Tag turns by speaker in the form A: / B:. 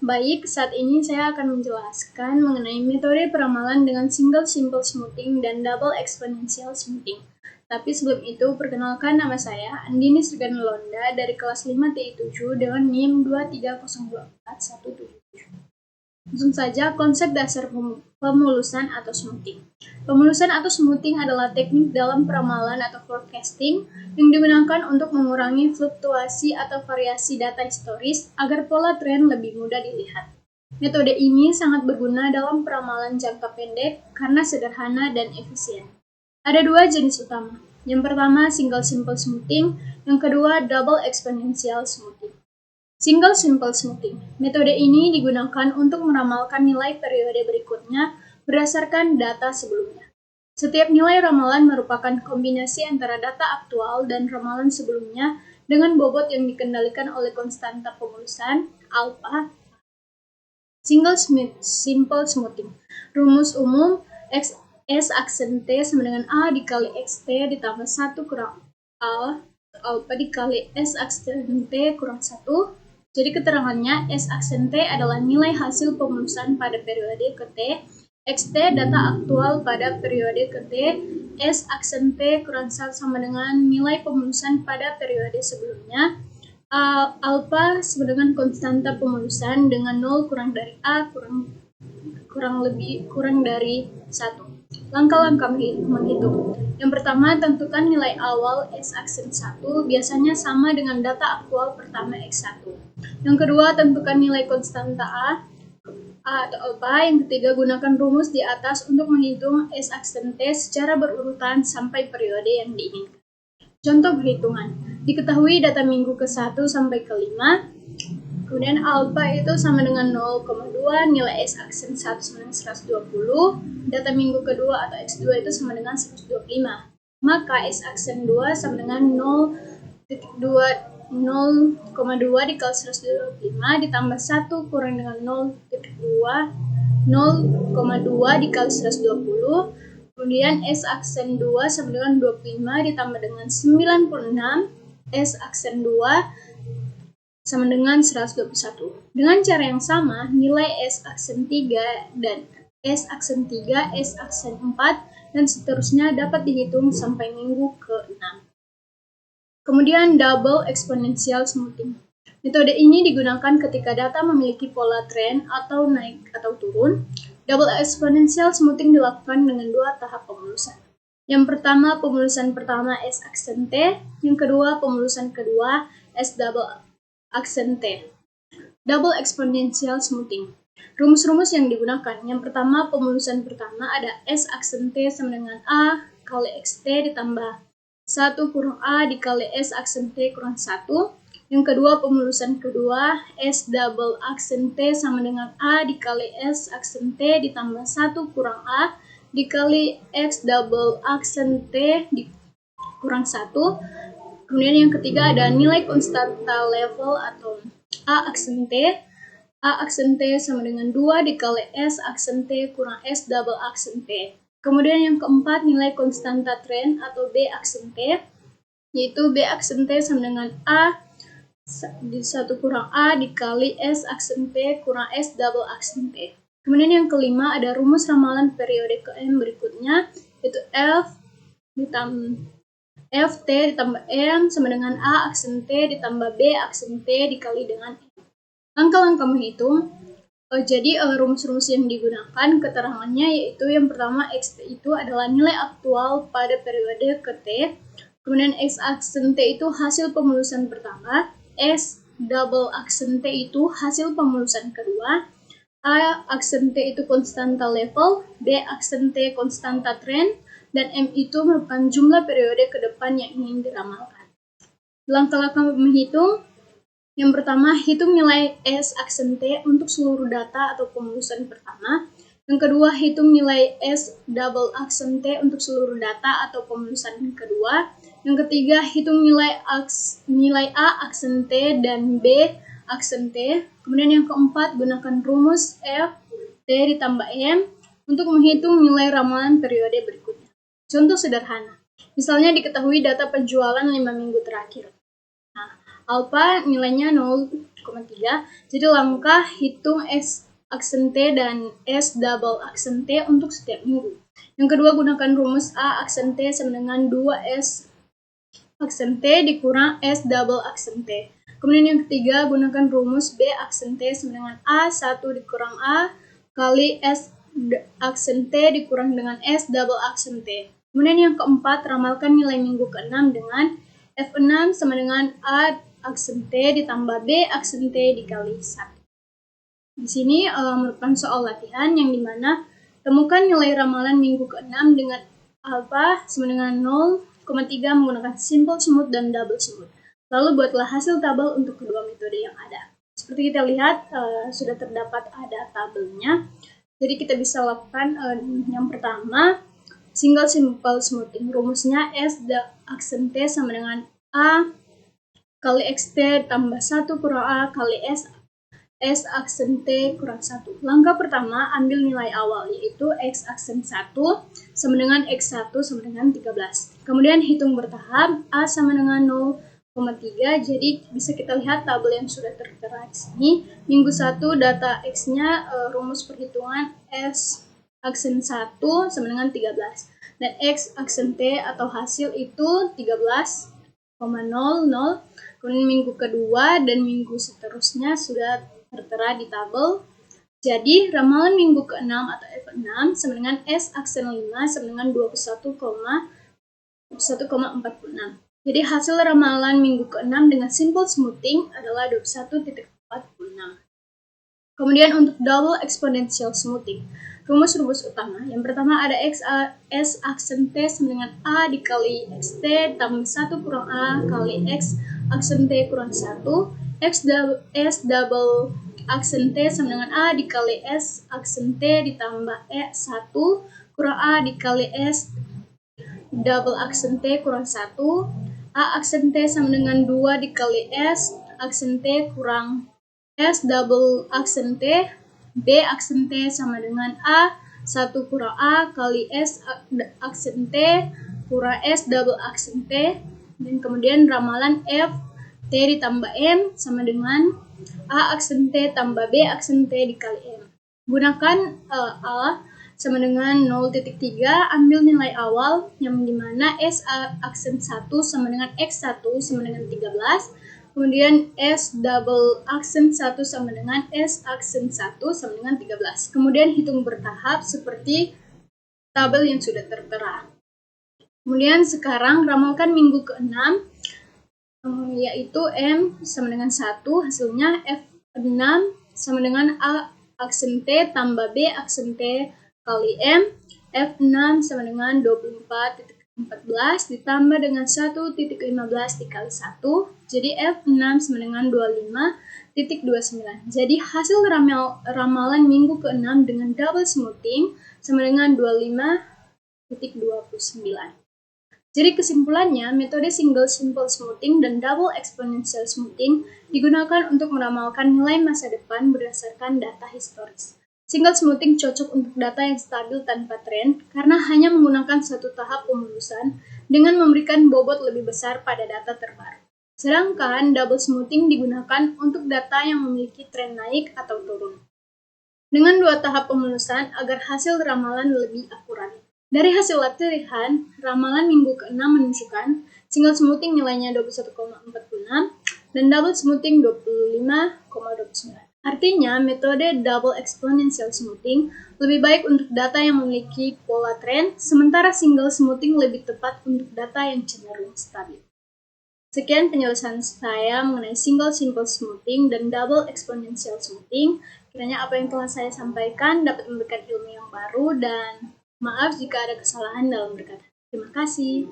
A: Baik, saat ini saya akan menjelaskan mengenai metode peramalan dengan single simple smoothing dan double exponential smoothing. Tapi sebelum itu, perkenalkan nama saya Andini Sriganulonda dari kelas 5TI7 dengan NIM 2302417. Langsung saja konsep dasar pemulusan atau smoothing. Pemulusan atau smoothing adalah teknik dalam peramalan atau forecasting yang digunakan untuk mengurangi fluktuasi atau variasi data historis agar pola tren lebih mudah dilihat. Metode ini sangat berguna dalam peramalan jangka pendek karena sederhana dan efisien. Ada dua jenis utama. Yang pertama single simple smoothing, yang kedua double exponential smoothing. Single simple smoothing. Metode ini digunakan untuk meramalkan nilai periode berikutnya berdasarkan data sebelumnya. Setiap nilai ramalan merupakan kombinasi antara data aktual dan ramalan sebelumnya dengan bobot yang dikendalikan oleh konstanta pemulusan, alpha. Single simple smoothing. Rumus umum S aksen T sama dengan A dikali XT ditambah 1 kurang alpha dikali S aksen T kurang 1. Jadi keterangannya S aksen T adalah nilai hasil pemulusan pada periode ke T, XT data aktual pada periode ke T, S aksen T kurang 1 sama dengan nilai pemulusan pada periode sebelumnya, alpha sama dengan konstanta pemulusan dengan 0 kurang dari A kurang dari 1. Langkah-langkah menghitung. Yang pertama, tentukan nilai awal S aksen 1 biasanya sama dengan data aktual pertama X1. Yang kedua, tentukan nilai konstanta A atau alpha. Yang ketiga, gunakan rumus di atas untuk menghitung S aksen T secara berurutan sampai periode yang diinginkan. Contoh perhitungan. Diketahui data minggu ke-1 sampai ke-5. Kemudian alpha itu sama dengan 0,2, nilai S aksen 1 sama dengan 120, data minggu kedua atau X2 itu sama dengan 125. Maka S aksen 2 sama dengan 0,2 dikali 125 ditambah 1 kurang dengan 0,2 dikali 120. Kemudian S aksen 2 sama dengan 25 ditambah dengan 96, S aksen 2 sama dengan 121. Dengan cara yang sama, nilai S aksen 3 dan S aksen 3, S aksen 4, dan seterusnya dapat dihitung sampai minggu ke-6. Kemudian double exponential smoothing. Metode ini digunakan ketika data memiliki pola tren atau naik atau turun. Double exponential smoothing dilakukan dengan dua tahap pemulusan. Yang pertama, pemulusan pertama S aksen T, yang kedua, pemulusan kedua S double aksen T. Double exponential smoothing. Rumus-rumus yang digunakan. Yang pertama, pemulusan pertama ada S aksen T sama dengan A kali XT ditambah 1 kurang A dikali S aksen T kurang 1. Yang kedua, pemulusan kedua S double aksen T sama dengan A dikali S aksen T ditambah 1 kurang A dikali X double aksen T kurang 1. Kemudian yang ketiga ada nilai konstanta level atau A aksen T. A aksen T sama dengan 2 dikali S aksen T kurang S double aksen T. Kemudian yang keempat, nilai konstanta tren atau B aksen T, yaitu B aksen T sama dengan A di 1 kurang A dikali S aksen T kurang S double aksen T. Kemudian yang kelima ada rumus ramalan periode ke M berikutnya, yaitu Ft ditambah M sama dengan A aksen T ditambah B aksen T dikali dengan M. Langkah-langkah menghitung. Jadi rumus-rumus yang digunakan keterangannya yaitu yang pertama XT itu adalah nilai aktual pada periode ke T. Kemudian X aksen T itu hasil pemulusan pertama. S double aksen T itu hasil pemulusan kedua. A aksen T itu konstanta level. B aksen T konstanta tren. Dan M itu merupakan jumlah periode ke depan yang ingin diramalkan. Langkah-langkah menghitung. Yang pertama, hitung nilai S aksen T untuk seluruh data atau pemulusan pertama. Yang kedua, hitung nilai S double aksen T untuk seluruh data atau pemulusan kedua. Yang ketiga, hitung nilai A aksen T dan B aksen T. Kemudian yang keempat, gunakan rumus F T ditambah M untuk menghitung nilai ramalan periode berikutnya. Contoh sederhana. Misalnya diketahui data penjualan 5 minggu terakhir. Alpha nilainya 0,5 1,3. Jadi langkah hitung S aksen T dan S double aksen T untuk setiap minggu. Yang kedua, gunakan rumus A aksen T sama dengan 2S aksen T dikurang S double aksen T. Kemudian yang ketiga, gunakan rumus B aksen T sama dengan A1 dikurang A kali S aksen T dikurang dengan S double aksen T. Kemudian yang keempat, ramalkan nilai minggu ke-6 dengan F6 sama dengan A aksen T ditambah B aksen T dikali 1. Di sini merupakan soal latihan yang dimana temukan nilai ramalan minggu ke-6 dengan alfa sama dengan 0,3 menggunakan simple smooth dan double smooth. Lalu buatlah hasil tabel untuk kedua metode yang ada. Seperti kita lihat sudah terdapat ada tabelnya. Jadi kita bisa lakukan yang pertama, single simple smoothing. Rumusnya S aksen T sama dengan A kali XT tambah 1 kurang A kali S aksen T kurang 1. Langkah pertama, ambil nilai awal, yaitu X aksen 1 sama dengan X1 sama dengan 13. Kemudian hitung bertahap, A sama dengan 0,3. Jadi bisa kita lihat tabel yang sudah tertera di sini. Minggu 1 data X-nya rumus perhitungan S aksen 1 sama dengan 13. Dan X aksen T atau hasil itu 13,00. Kemudian minggu kedua dan minggu seterusnya sudah tertera di tabel. Jadi ramalan minggu ke-6 atau F6 sama dengan S aksen 5 sama dengan 21,46. Jadi hasil ramalan minggu ke-6 dengan simple smoothing adalah 21,46. Kemudian untuk double exponential smoothing, rumus-rumus utama. Yang pertama ada S aksen T sama dengan A dikali XT tambah 1 kurang A kali X aksen T kurang 1. S double aksen T sama dengan A dikali S aksen T ditambah E1 kurang A dikali S double aksen T kurang 1. A aksen T sama dengan 2 dikali S aksen T kurang S double aksen T. B aksen T sama dengan A1 kurang A kali S aksen T kurang S double aksen T. Dan kemudian ramalan F T ditambah M sama dengan A aksen T tambah B aksen T dikali M. Gunakan A sama dengan 0,3, ambil nilai awal yang dimana S aksen 1 sama dengan X1 sama dengan 13. Kemudian S double aksen 1 sama dengan S aksen 1 sama dengan 13. Kemudian hitung bertahap seperti tabel yang sudah tertera. Kemudian sekarang ramalkan minggu ke-6, yaitu M sama dengan 1, hasilnya F6 sama dengan A aksen T tambah B aksen T kali M. F6 sama dengan 24,14 ditambah dengan 1,15 dikali 1. Jadi F6 sama dengan 25,29. Jadi hasil ramalan minggu ke-6 dengan double smoothing sama dengan 25,29. Jadi kesimpulannya, metode single simple smoothing dan double exponential smoothing digunakan untuk meramalkan nilai masa depan berdasarkan data historis. Single smoothing cocok untuk data yang stabil tanpa tren karena hanya menggunakan satu tahap pemulusan dengan memberikan bobot lebih besar pada data terbaru. Sedangkan double smoothing digunakan untuk data yang memiliki tren naik atau turun. Dengan dua tahap pemulusan agar hasil ramalan lebih akurat. Dari hasil latihan, ramalan minggu ke-6 menunjukkan single smoothing nilainya 21,46 dan double smoothing 25,29. Artinya, metode double exponential smoothing lebih baik untuk data yang memiliki pola tren, sementara single smoothing lebih tepat untuk data yang cenderung stabil. Sekian penjelasan saya mengenai single simple smoothing dan double exponential smoothing. Kiranya apa yang telah saya sampaikan dapat memberikan ilmu yang baru dan maaf jika ada kesalahan dalam berkata. Terima kasih.